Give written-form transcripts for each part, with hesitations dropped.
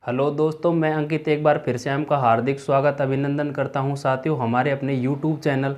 Hello दोस्तों, मैं अंकित एक बार फिर से आपका हार्दिक स्वागत अभिनंदन करता हूं साथियों हमारे अपने यूट्यूब चैनल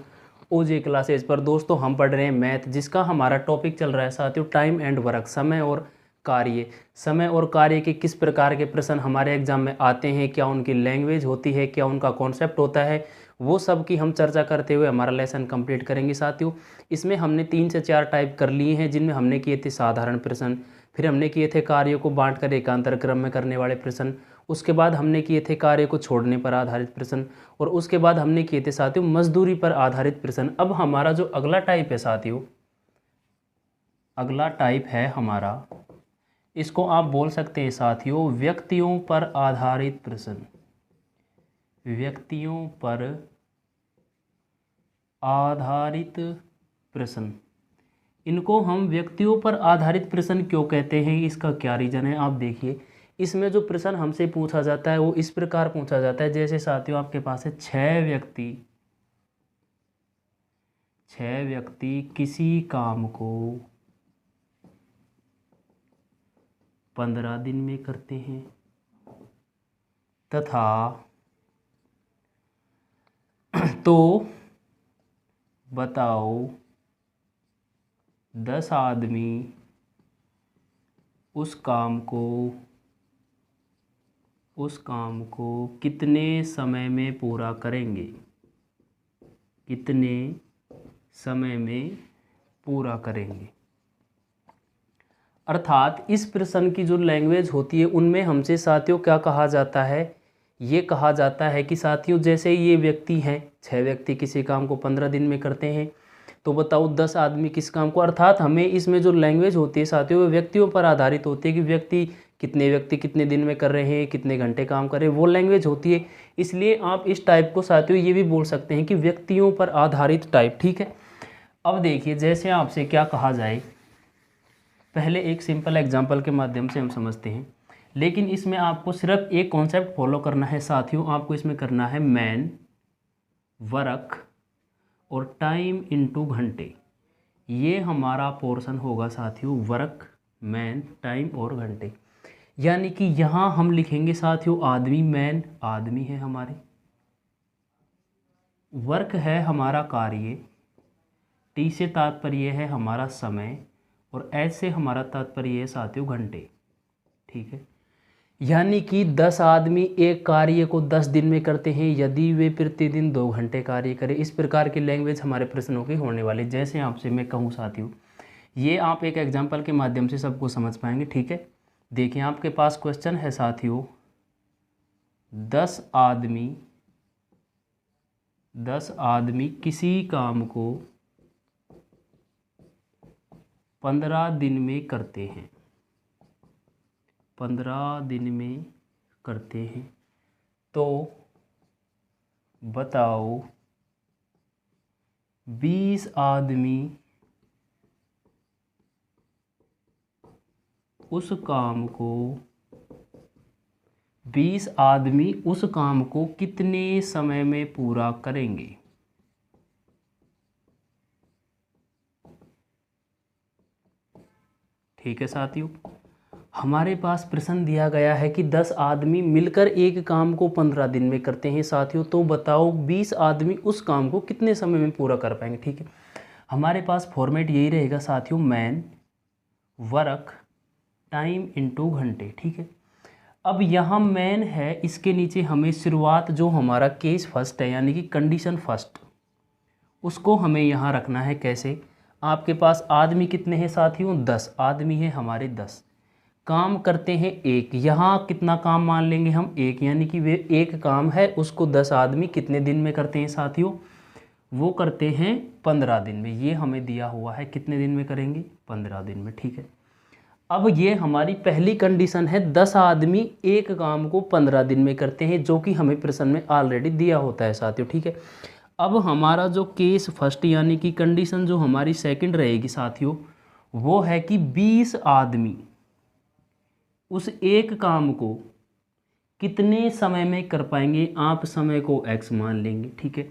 ओजे क्लासेज पर। दोस्तों हम पढ़ रहे हैं मैथ, जिसका हमारा टॉपिक चल रहा है साथियों टाइम एंड वर्क, समय और कार्य। समय और कार्य के किस प्रकार के प्रश्न हमारे एग्जाम में आते हैं, क्या उनकी लैंग्वेज होती है, क्या उनका कॉन्सेप्ट होता है, वो सब की हम चर्चा करते हुए हमारा लेसन कंप्लीट करेंगे साथियों। इसमें हमने 3 से 4 टाइप कर लिए हैं, जिनमें हमने किए थे साधारण प्रश्न, फिर हमने किए थे कार्यों को बांटकर एकांतर क्रम में करने वाले प्रश्न, उसके बाद हमने किए थे कार्य को छोड़ने पर आधारित प्रश्न, और उसके बाद हमने किए थे साथियों मजदूरी पर आधारित प्रश्न। अब हमारा जो अगला टाइप है साथियों, अगला टाइप है हमारा, इसको आप बोल सकते हैं साथियों व्यक्तियों पर आधारित प्रश्न। व्यक्तियों पर आधारित प्रश्न, इनको हम व्यक्तियों पर आधारित प्रश्न क्यों कहते हैं, इसका क्या रीज़न है। आप देखिए, इसमें जो प्रश्न हमसे पूछा जाता है वो इस प्रकार पूछा जाता है, जैसे साथियों आपके पास है 6 व्यक्ति किसी काम को 15 दिन में करते हैं, तथा तो बताओ 10 आदमी उस काम को कितने समय में पूरा करेंगे, कितने समय में पूरा करेंगे। अर्थात इस प्रश्न की जो लैंग्वेज होती है उनमें हमसे साथियों क्या कहा जाता है, ये कहा जाता है कि साथियों जैसे ये व्यक्ति हैं, 6 व्यक्ति किसी काम को 15 दिन में करते हैं, तो बताओ 10 आदमी किस काम को। अर्थात हमें इसमें जो लैंग्वेज होती है साथियों वो व्यक्तियों पर आधारित होती है कि व्यक्ति कितने दिन में कर रहे हैं, कितने घंटे काम कर रहे हैं, वो लैंग्वेज होती है। इसलिए आप इस टाइप को साथियों ये भी बोल सकते हैं कि व्यक्तियों पर आधारित टाइप। ठीक है, अब देखिए जैसे आपसे क्या कहा जाए, पहले एक सिंपल एग्जाम्पल के माध्यम से हम समझते हैं, लेकिन इसमें आपको सिर्फ एक कॉन्सेप्ट फॉलो करना है साथियों। आपको इसमें करना है मैन, वर्क और टाइम इनटू घंटे। ये हमारा पोर्शन होगा साथियों, वर्क, मैन, टाइम और घंटे। यानी कि यहाँ हम लिखेंगे साथियों आदमी, मैन आदमी है हमारे, वर्क है हमारा कार्य, टी से तात्पर्य है हमारा समय, और एच से हमारा तात्पर्य है साथियों घंटे। ठीक है, यानी कि 10 आदमी एक कार्य को 10 दिन में करते हैं यदि वे प्रतिदिन 2 घंटे कार्य करें। इस प्रकार की लैंग्वेज हमारे प्रश्नों की होने वाली। जैसे आपसे मैं कहूँ साथियों, ये आप एक एग्जांपल के माध्यम से सबको समझ पाएंगे। ठीक है, देखिए आपके पास क्वेश्चन है साथियों 10 आदमी किसी काम को 15 दिन में करते हैं, 15 दिन में करते हैं, तो बताओ 20 आदमी उस काम को कितने समय में पूरा करेंगे। ठीक है साथियों, हमारे पास प्रश्न दिया गया है कि 10 आदमी मिलकर एक काम को 15 दिन में करते हैं साथियों, तो बताओ 20 आदमी उस काम को कितने समय में पूरा कर पाएंगे। ठीक है, हमारे पास फॉर्मेट यही रहेगा साथियों, मैन, वर्क, टाइम इनटू घंटे। ठीक है, अब यहाँ मैन है, इसके नीचे हमें शुरुआत जो हमारा केस फर्स्ट है यानी कि कंडीशन फर्स्ट, उसको हमें यहाँ रखना है। कैसे, आपके पास आदमी कितने हैं साथियों, 10 आदमी हैं हमारे, 10 काम करते हैं एक, यहाँ कितना काम मान लेंगे हम, एक, यानी कि वे एक काम है उसको 10 आदमी कितने दिन में करते हैं साथियों, वो करते हैं 15 दिन में। ये हमें दिया हुआ है कितने दिन में करेंगे, 15 दिन में। ठीक है, अब ये हमारी पहली कंडीशन है, 10 आदमी एक काम को 15 दिन में करते हैं, जो कि हमें प्रश्न में ऑलरेडी दिया होता है साथियों। ठीक है, अब हमारा जो केस फर्स्ट यानी कि कंडीशन जो हमारी सेकंड रहेगी साथियों, वो है कि 20 आदमी उस एक काम को कितने समय में कर पाएंगे। आप समय को x मान लेंगे। ठीक है,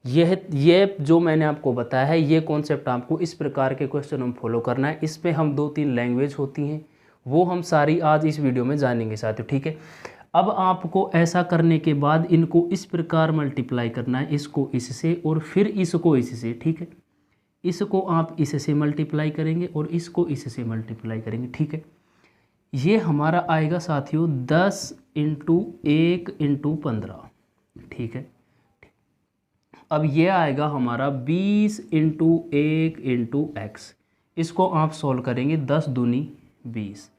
यह जो मैंने आपको बताया है ये कॉन्सेप्ट आपको इस प्रकार के क्वेश्चन हम फॉलो करना है। इस पे हम 2-3 लैंग्वेज होती हैं वो हम सारी आज इस वीडियो में जानेंगे साथियों। ठीक है, अब आपको ऐसा करने के बाद इनको इस प्रकार मल्टीप्लाई करना है, इसको इससे और फिर इसको इससे, ठीक है। इसको आप इससे मल्टीप्लाई करेंगे और इसको इससे मल्टीप्लाई करेंगे, ठीक है। ये हमारा आएगा साथियों 10 इंटू 1 इंटू 15, ठीक है। अब ये आएगा हमारा 20 इंटू 1 इंटू एक्स। इसको आप सॉल्व करेंगे, 10 दूनी 20,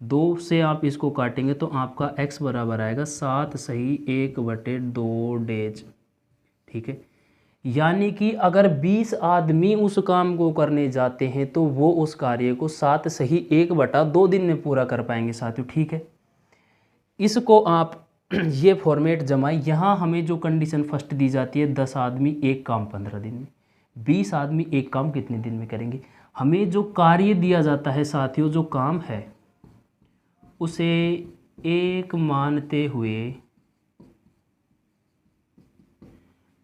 2 से आप इसको काटेंगे तो आपका x बराबर आएगा 7 सही 1/2 डेज, ठीक है। यानी कि अगर 20 आदमी उस काम को करने जाते हैं तो वो उस कार्य को 7 सही 1/2 दिन में पूरा कर पाएंगे साथियों, ठीक है। इसको आप ये फॉर्मेट जमाएं। यहाँ हमें जो कंडीशन फर्स्ट दी जाती है 10 आदमी एक काम 15 दिन में, 20 आदमी एक काम कितने दिन में करेंगे। हमें जो कार्य दिया जाता है साथियों, जो काम है उसे एक मानते हुए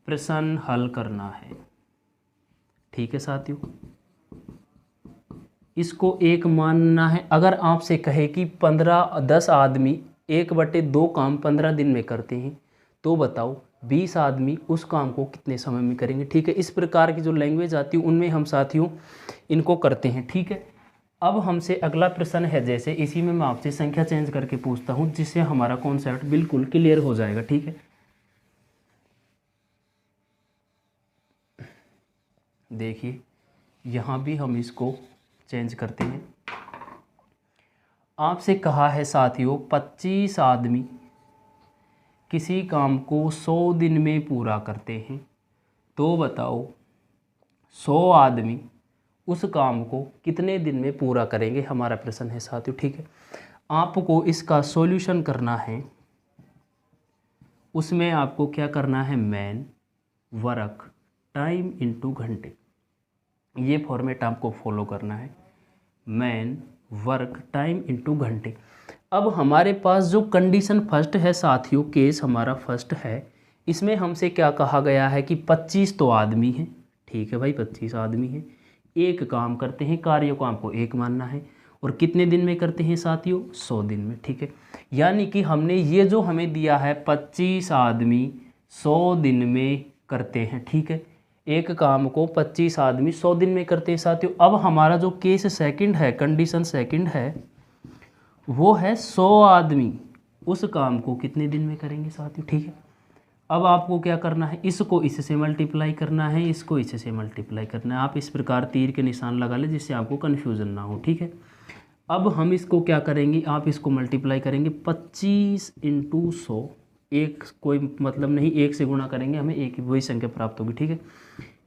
प्रश्न हल करना है, ठीक है साथियों। इसको एक मानना है। अगर आपसे कहे कि 10 आदमी 1/2 काम 15 दिन में करते हैं तो बताओ 20 आदमी उस काम को कितने समय में करेंगे, ठीक है। इस प्रकार की जो लैंग्वेज आती है उनमें हम साथियों इनको करते हैं, ठीक है। अब हमसे अगला प्रश्न है, जैसे इसी में मैं आपसे संख्या चेंज करके पूछता हूँ जिससे हमारा कॉन्सेप्ट बिल्कुल क्लियर हो जाएगा, ठीक है। देखिए यहाँ भी हम इसको चेंज करते हैं। आपसे कहा है साथियों 25 आदमी किसी काम को 100 दिन में पूरा करते हैं तो बताओ 100 आदमी उस काम को कितने दिन में पूरा करेंगे, हमारा प्रश्न है साथियों, ठीक है। आपको इसका सॉल्यूशन करना है। उसमें आपको क्या करना है, मैन वर्क टाइम इनटू घंटे, ये फॉर्मेट आपको फॉलो करना है, मैन वर्क टाइम इनटू घंटे। अब हमारे पास जो कंडीशन फर्स्ट है साथियों, केस हमारा फर्स्ट है, इसमें हमसे क्या कहा गया है कि 25 तो आदमी हैं, ठीक है भाई 25 आदमी हैं, एक काम करते हैं, कार्य को आपको एक मानना है और कितने दिन में करते हैं साथियों, 100 दिन में, ठीक है। यानी कि हमने ये जो हमें दिया है 25 आदमी 100 दिन में करते हैं, ठीक है। एक काम को 25 आदमी 100 दिन में करते हैं साथियों। अब हमारा जो केस सेकंड है, कंडीशन सेकंड है, वो है 100 आदमी उस काम को कितने दिन में करेंगे साथियों, ठीक है। अब आपको क्या करना है, इसको इससे मल्टीप्लाई करना है, इसको इससे मल्टीप्लाई करना है। आप इस प्रकार तीर के निशान लगा लें जिससे आपको कन्फ्यूज़न ना हो, ठीक है। अब हम इसको क्या करेंगे, आप इसको मल्टीप्लाई करेंगे 25 इंटू 100, एक कोई मतलब नहीं, एक से गुणा करेंगे हमें एक वही संख्या प्राप्त होगी, ठीक है।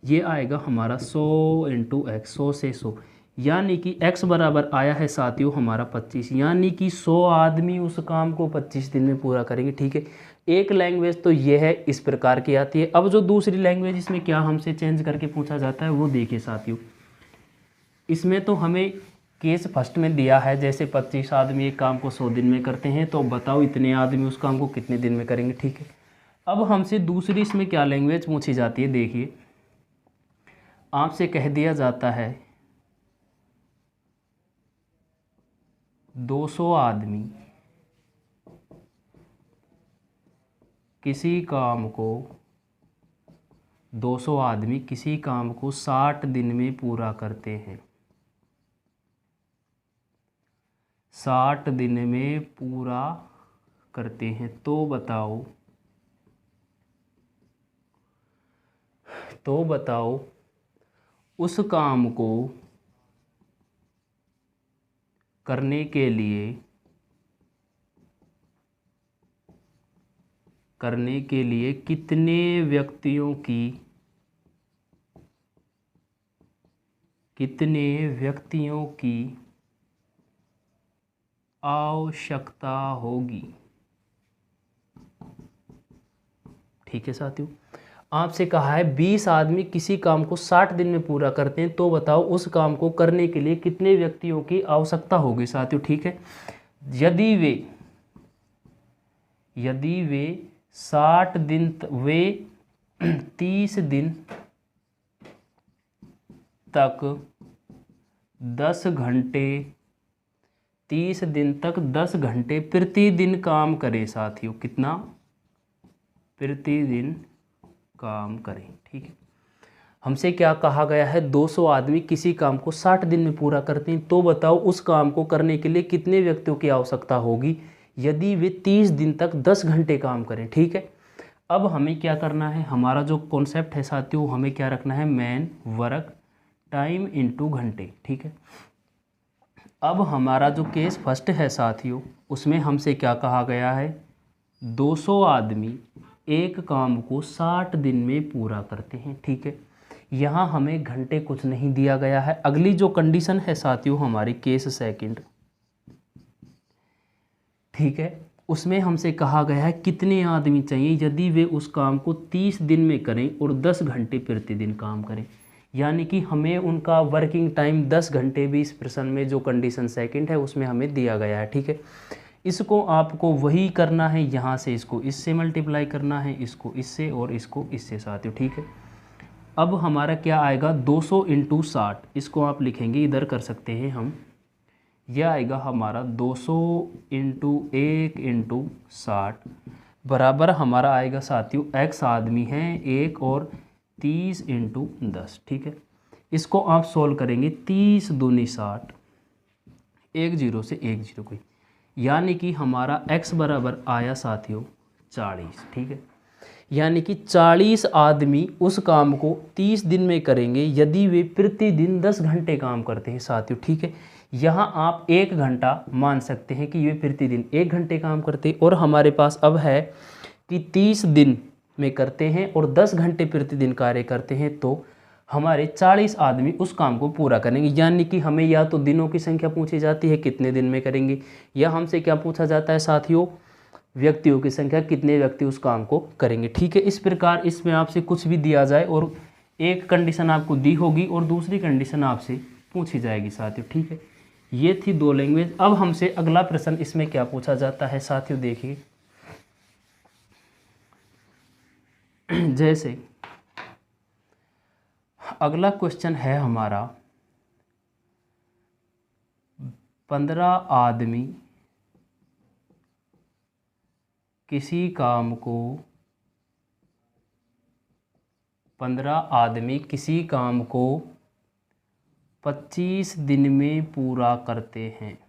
ये आएगा हमारा 100 इंटू एक्स, 100 से 100, यानी कि x बराबर आया है साथियों हमारा 25, यानी कि 100 आदमी उस काम को 25 दिन में पूरा करेंगे, ठीक है। एक लैंग्वेज तो ये है, इस प्रकार की आती है। अब जो दूसरी लैंग्वेज इसमें क्या हमसे चेंज करके पूछा जाता है वो देखिए साथियों। इसमें तो हमें केस फर्स्ट में दिया है, जैसे 25 आदमी एक काम को 100 दिन में करते हैं तो बताओ इतने आदमी उस काम को कितने दिन में करेंगे, ठीक है। अब हमसे दूसरी इसमें क्या लैंग्वेज पूछी जाती है, देखिए आपसे कह दिया जाता है 200 आदमी किसी काम को 200 आदमी किसी काम को 60 दिन में पूरा करते हैं, 60 दिन में पूरा करते हैं तो बताओ उस काम को करने के लिए कितने व्यक्तियों की आवश्यकता होगी, ठीक है साथियों। आपसे कहा है 20 आदमी किसी काम को 60 दिन में पूरा करते हैं तो बताओ उस काम को करने के लिए कितने व्यक्तियों की आवश्यकता होगी साथियों, ठीक है। यदि वे 60 दिन वे 30 दिन तक 10 घंटे 30 दिन तक 10 घंटे प्रतिदिन काम करें साथियों। कितना? प्रतिदिन काम करें। ठीक है। हमसे क्या कहा गया है? 200 आदमी किसी काम को 60 दिन में पूरा करते हैं, तो बताओ उस काम को करने के लिए कितने व्यक्तियों की आवश्यकता होगी यदि वे 30 दिन तक 10 घंटे काम करें। ठीक है। अब हमें क्या करना है? हमारा जो कॉन्सेप्ट है साथियों, हमें क्या रखना है? मैन वर्क टाइम इनटू घंटे। ठीक है। अब हमारा जो केस फर्स्ट है साथियों, उसमें हमसे क्या कहा गया है? 200 आदमी एक काम को 60 दिन में पूरा करते हैं। ठीक है। यहाँ हमें घंटे कुछ नहीं दिया गया है। अगली जो कंडीशन है साथियों हमारी केस सेकंड, ठीक है, उसमें हमसे कहा गया है कितने आदमी चाहिए यदि वे उस काम को 30 दिन में करें और 10 घंटे प्रतिदिन काम करें। यानी कि हमें उनका वर्किंग टाइम 10 घंटे भी इस प्रश्न में जो कंडीशन सेकंड है उसमें हमें दिया गया है। ठीक है। इसको आपको वही करना है, यहाँ से इसको इससे मल्टीप्लाई करना है, इसको इससे और इसको इससे साथियों। ठीक है। अब हमारा क्या आएगा? 200 इंटू 60, इसको आप लिखेंगे इधर कर सकते हैं हम। यह आएगा हमारा 200 इंटू 1 इंटू 60 बराबर हमारा आएगा साथियों, x आदमी हैं एक और 30 इंटू 10। ठीक है। इसको आप सोल्व करेंगे, 30 दूनी 60, एक जीरो से एक जीरो कोई, यानी कि हमारा x बराबर आया साथियों 40। ठीक है। यानी कि 40 आदमी उस काम को 30 दिन में करेंगे यदि वे प्रतिदिन 10 घंटे काम करते हैं साथियों। ठीक है। यहाँ आप 1 घंटा मान सकते हैं कि वे प्रतिदिन 1 घंटे काम करते हैं, और हमारे पास अब है कि 30 दिन में करते हैं और 10 घंटे प्रतिदिन कार्य करते हैं, तो हमारे 40 आदमी उस काम को पूरा करेंगे। यानी कि हमें या तो दिनों की संख्या पूछी जाती है कितने दिन में करेंगे, या हमसे क्या पूछा जाता है साथियों? व्यक्तियों की संख्या, कितने व्यक्ति उस काम को करेंगे। ठीक है। इस प्रकार इसमें आपसे कुछ भी दिया जाए और एक कंडीशन आपको दी होगी और दूसरी कंडीशन आपसे पूछी जाएगी साथियों। ठीक है। ये थी दो लैंग्वेज। अब हमसे अगला प्रश्न इसमें क्या पूछा जाता है साथियों, देखिए। जैसे अगला क्वेश्चन है हमारा, 15 आदमी किसी काम को 15 आदमी किसी काम को 25 दिन में पूरा करते हैं।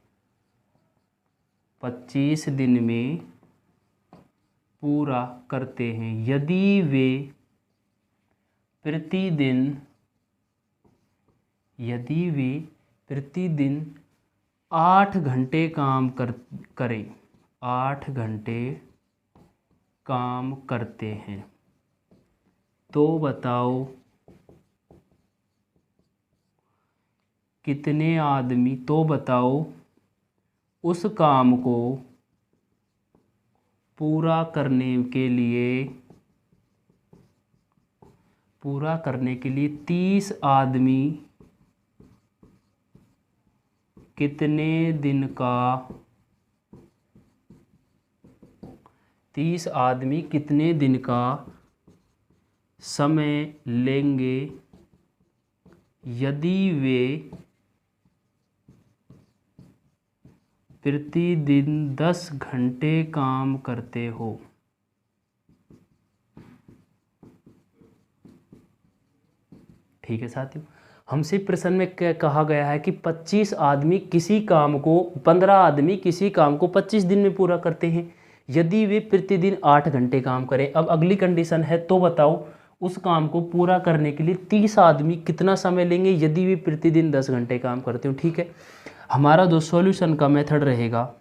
25 दिन में पूरा करते हैं यदि वे प्रतिदिन 8 घंटे काम करें, 8 घंटे काम करते हैं, तो बताओ कितने आदमी, तो बताओ उस काम को पूरा करने के लिए 30 आदमी कितने दिन का 30 आदमी कितने दिन का समय लेंगे यदि वे प्रतिदिन 10 घंटे काम करते हो। ठीक है साथियों। हमसे प्रश्न में क्या कहा गया है कि 25 आदमी किसी काम को 15 आदमी किसी काम को 25 दिन में पूरा करते हैं यदि वे प्रतिदिन 8 घंटे काम करें। अब अगली कंडीशन है, तो बताओ उस काम को पूरा करने के लिए 30 आदमी कितना समय लेंगे यदि वे प्रतिदिन 10 घंटे काम करते हो। ठीक है। हमारा जो सॉल्यूशन का मेथड रहेगा,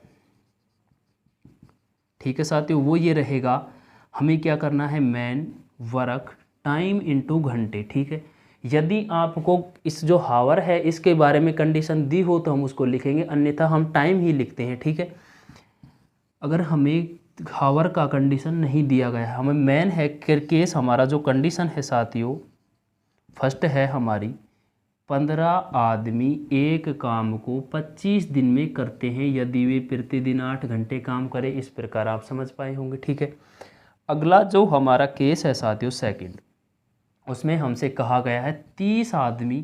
ठीक है साथियों, वो ये रहेगा, हमें क्या करना है? मैन वर्क टाइम इनटू घंटे। ठीक है। यदि आपको इस जो हावर है इसके बारे में कंडीशन दी हो तो हम उसको लिखेंगे, अन्यथा हम टाइम ही लिखते हैं। ठीक है। अगर हमें हावर का कंडीशन नहीं दिया गया है, हमें मैन है केस, हमारा जो कंडीशन है साथियों फर्स्ट है हमारी, 15 आदमी एक काम को 25 दिन में करते हैं यदि वे प्रतिदिन 8 घंटे काम करें। इस प्रकार आप समझ पाए होंगे। ठीक है। अगला जो हमारा केस है साथियों सेकंड, उसमें हमसे कहा गया है 30 आदमी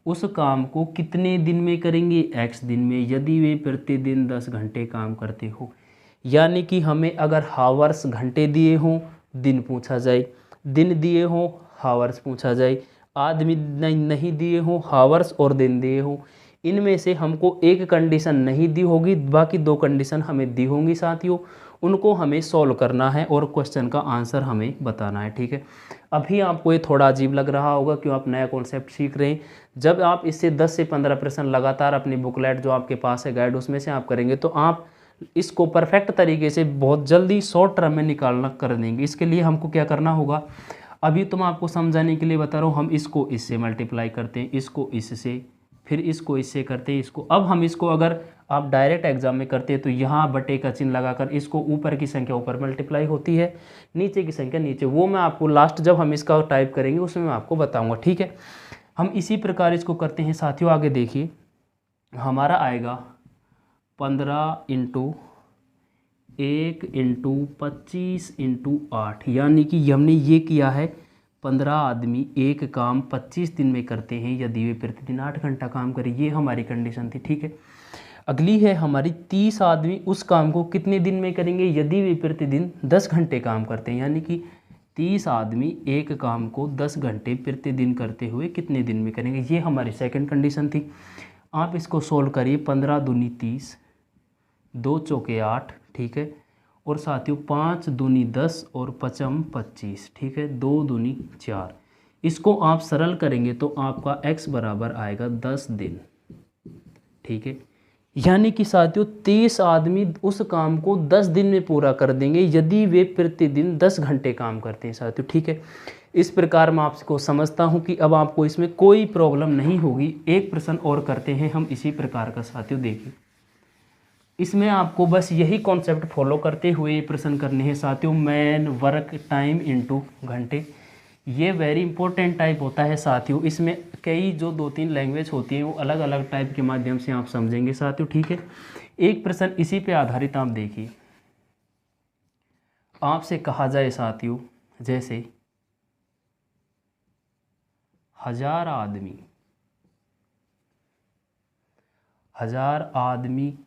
उस काम को कितने दिन में करेंगे, x दिन में, यदि वे प्रतिदिन 10 घंटे काम करते हो। यानी कि हमें अगर हावर्स घंटे दिए हों दिन पूछा जाए, दिन दिए हों हावर्स पूछा जाए, आदमी नहीं दिए हों हावर्स और दिन दिए हों, इनमें से हमको एक कंडीशन नहीं दी होगी, बाकी दो कंडीशन हमें दी होंगी साथियों, उनको हमें सॉल्व करना है और क्वेश्चन का आंसर हमें बताना है। ठीक है, अभी आपको ये थोड़ा अजीब लग रहा होगा क्यों, आप नया कॉन्सेप्ट सीख रहे हैं। जब आप इससे 10 से 15 प्रश्न लगातार अपनी बुकलेट जो आपके पास है गाइड, उसमें से आप करेंगे तो आप इसको परफेक्ट तरीके से बहुत जल्दी शॉर्ट टर्म में निकालना कर देंगे। इसके लिए हमको क्या करना होगा, अभी तो मैं आपको समझाने के लिए बता रहा हूँ, हम इसको इससे मल्टीप्लाई करते हैं, इसको इससे, फिर इसको इससे करते हैं, इसको। अब हम इसको अगर आप डायरेक्ट एग्जाम में करते हैं तो यहाँ बटे का चिन्ह लगाकर इसको ऊपर की संख्या ऊपर मल्टीप्लाई होती है, नीचे की संख्या नीचे, वो मैं आपको लास्ट जब हम इसका टाइप करेंगे उसमें मैं आपको बताऊंगा। ठीक है, हम इसी प्रकार इसको करते हैं साथियों। आगे देखिए, हमारा आएगा 15 इंटू 1 इंटू 25 इंटू 8, यानी कि हमने ये किया है 15 आदमी एक काम 25 दिन में करते हैं यदि वे प्रतिदिन 8 घंटा काम करें, ये हमारी कंडीशन थी। ठीक है, अगली है हमारी 30 आदमी उस काम को कितने दिन में करेंगे यदि वे प्रतिदिन 10 घंटे काम करते हैं, यानी कि 30 आदमी एक काम को 10 घंटे प्रतिदिन करते हुए कितने दिन में करेंगे, ये हमारी सेकंड कंडीशन थी। आप इसको सोल्व करिए, 15 दूनी 30, 2 चौके 8, ठीक है, और साथियों 5 दूनी 10 और 5 25, ठीक है, 2 दूनी 4। इसको आप सरल करेंगे तो आपका x बराबर आएगा 10 दिन। ठीक है, यानी कि साथियों 30 आदमी उस काम को 10 दिन में पूरा कर देंगे यदि वे प्रतिदिन 10 घंटे काम करते हैं साथियों। ठीक है, इस प्रकार मैं आपको समझता हूं कि अब आपको इसमें कोई प्रॉब्लम नहीं होगी। एक प्रश्न और करते हैं हम इसी प्रकार का साथियों। देखिए, इसमें आपको बस यही कॉन्सेप्ट फॉलो करते हुए ये प्रश्न करने हैं साथियों। मैन वर्क टाइम इनटू घंटे, ये वेरी इंपॉर्टेंट टाइप होता है साथियों। इसमें कई जो 2-3 लैंग्वेज होती हैं वो अलग अलग टाइप के माध्यम से आप समझेंगे साथियों। ठीक है, एक प्रश्न इसी पे आधारित आप देखिए, आपसे कहा जाए साथियों, जैसे 1000 आदमी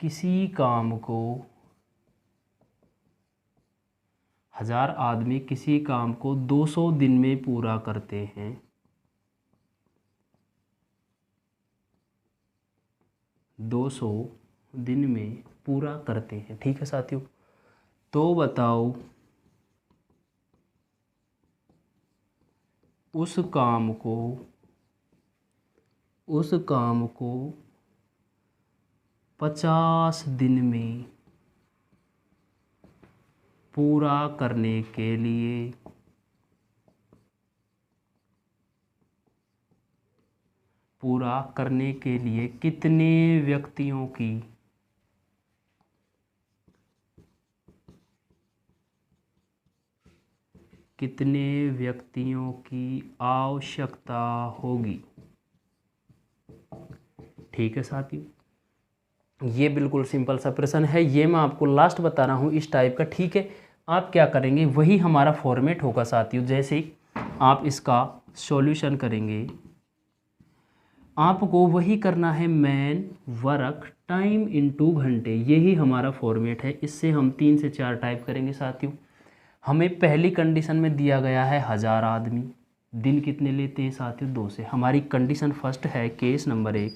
किसी काम को 1000 आदमी किसी काम को 200 दिन में पूरा करते हैं, 200 दिन में पूरा करते हैं। ठीक है साथियों, तो बताओ उस काम को 50 दिन में पूरा करने के लिए कितने व्यक्तियों की आवश्यकता होगी। ठीक है साथियों, ये बिल्कुल सिंपल सा प्रश्न है, ये मैं आपको लास्ट बता रहा हूँ इस टाइप का। ठीक है, आप क्या करेंगे, वही हमारा फॉर्मेट होगा साथियों। जैसे आप इसका सॉल्यूशन करेंगे, आपको वही करना है, मैन वर्क टाइम इनटू घंटे, यही हमारा फॉर्मेट है। इससे हम 3 से 4 टाइप करेंगे साथियों। हमें पहली कंडीशन में दिया गया है 1000 आदमी, दिन कितने लेते हैं साथियों, 2 से। हमारी कंडीशन फर्स्ट है, केस नंबर 1,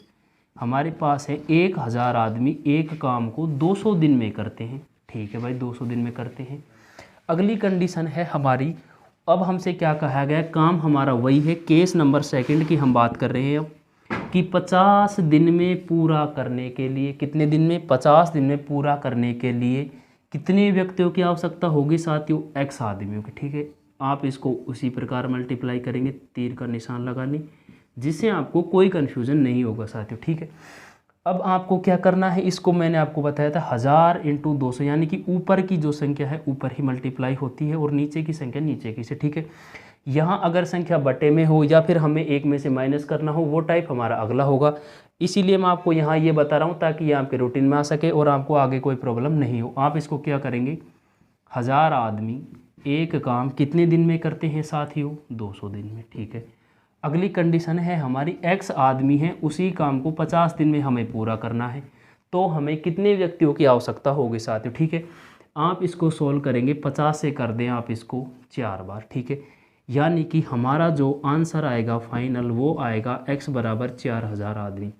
हमारे पास है 1000 आदमी एक काम को 200 दिन में करते हैं। ठीक है भाई, 200 दिन में करते हैं। अगली कंडीशन है हमारी, अब हमसे क्या कहा गया, काम हमारा वही है, केस नंबर 2 की हम बात कर रहे हैं अब, कि 50 दिन में पूरा करने के लिए, कितने दिन में, 50 दिन में पूरा करने के लिए कितने व्यक्तियों की आवश्यकता होगी साथियों, x आदमियों की। ठीक है, आप इसको उसी प्रकार मल्टीप्लाई करेंगे, तीर का निशान लगाने, जिससे आपको कोई कन्फ्यूज़न नहीं होगा साथियों। ठीक है, अब आपको क्या करना है, इसको मैंने आपको बताया था 1000 इंटू 200, यानी कि ऊपर की जो संख्या है ऊपर ही मल्टीप्लाई होती है और नीचे की संख्या नीचे की से। ठीक है, यहाँ अगर संख्या बटे में हो या फिर हमें एक में से माइनस करना हो, वो टाइप हमारा अगला होगा। इसीलिए मैं आपको यहाँ ये बता रहा हूँ ताकि ये आपके रूटीन में आ सके और आपको आगे कोई प्रॉब्लम नहीं हो। आप इसको क्या करेंगे, 1000 आदमी एक काम कितने दिन में करते हैं साथियों, 200 दिन में। ठीक है, अगली कंडीशन है हमारी x आदमी है, उसी काम को 50 दिन में हमें पूरा करना है, तो हमें कितने व्यक्तियों की आवश्यकता होगी साथियों। ठीक है, आप इसको सोल्व करेंगे, 50 से कर दें आप इसको 4 बार। ठीक है, यानी कि हमारा जो आंसर आएगा फाइनल वो आएगा x बराबर 4000 आदमी।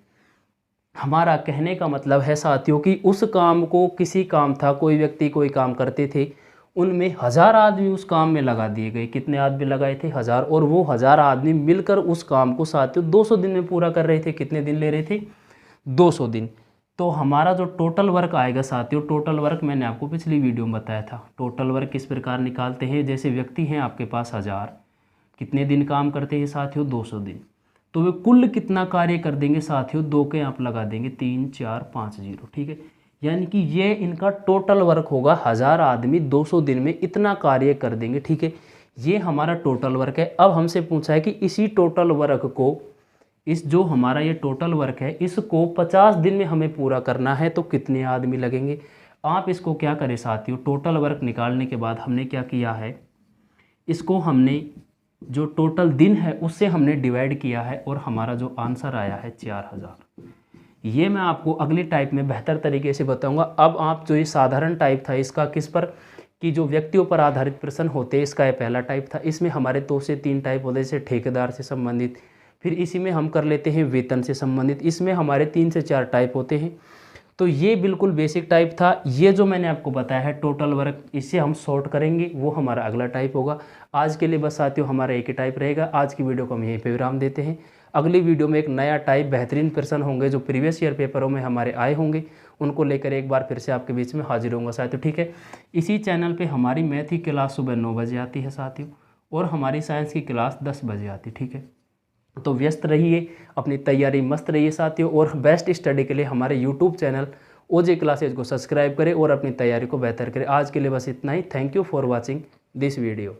हमारा कहने का मतलब है साथियों कि उस काम को, किसी काम था, कोई व्यक्ति कोई काम करते थे, उनमें 1000 आदमी उस काम में लगा दिए गए। कितने आदमी लगाए थे? 1000। और वो 1000 आदमी मिलकर उस काम को साथियों 200 दिन में पूरा कर रहे थे। कितने दिन ले रहे थे? 200 दिन। तो हमारा जो टोटल वर्क आएगा साथियों, टोटल वर्क मैंने आपको पिछली वीडियो में बताया था। टोटल वर्क किस प्रकार निकालते हैं, जैसे व्यक्ति हैं आपके पास 1000, कितने दिन काम करते हैं साथियों? 200 दिन। तो वे कुल कितना कार्य कर देंगे साथियों? 2 के आप लगा देंगे, 3 4 5 0। ठीक है, यानी कि ये इनका टोटल वर्क होगा। 1000 आदमी 200 दिन में इतना कार्य कर देंगे। ठीक है, ये हमारा टोटल वर्क है। अब हमसे पूछा है कि इसी टोटल वर्क को, इस जो हमारा ये टोटल वर्क है, इसको 50 दिन में हमें पूरा करना है, तो कितने आदमी लगेंगे। आप इसको क्या करें साथियों, टोटल वर्क निकालने के बाद हमने क्या किया है, इसको हमने जो टोटल दिन है उससे हमने डिवाइड किया है, और हमारा जो आंसर आया है 4000। ये मैं आपको अगली टाइप में बेहतर तरीके से बताऊंगा। अब आप जो ये साधारण टाइप था इसका, किस पर, कि जो व्यक्तियों पर आधारित प्रश्न होते हैं, इसका ये पहला टाइप था। इसमें हमारे 2 से 3 टाइप होते हैं, जैसे ठेकेदार से संबंधित, फिर इसी में हम कर लेते हैं वेतन से संबंधित। इसमें हमारे 3 से 4 टाइप होते हैं। तो ये बिल्कुल बेसिक टाइप था। ये जो मैंने आपको बताया है टोटल वर्क, इसे हम सॉर्ट करेंगे, वो हमारा अगला टाइप होगा। आज के लिए बस साथियों हमारा एक ही टाइप रहेगा। आज की वीडियो को हम यहीं पे विराम देते हैं। अगली वीडियो में एक नया टाइप, बेहतरीन प्रश्न होंगे जो प्रीवियस ईयर पेपरों में हमारे आए होंगे, उनको लेकर एक बार फिर से आपके बीच में हाजिर होंगे साथियों। ठीक है, इसी चैनल पे हमारी मैथ की क्लास सुबह 9 बजे आती है साथियों, और हमारी साइंस की क्लास 10 बजे आती है। ठीक है, तो व्यस्त रहिए, अपनी तैयारी मस्त रहिए साथियों, और बेस्ट स्टडी के लिए हमारे यूट्यूब चैनल ओजे क्लासेज को सब्सक्राइब करें और अपनी तैयारी को बेहतर करें। आज के लिए बस इतना ही। Thank you for watching this video.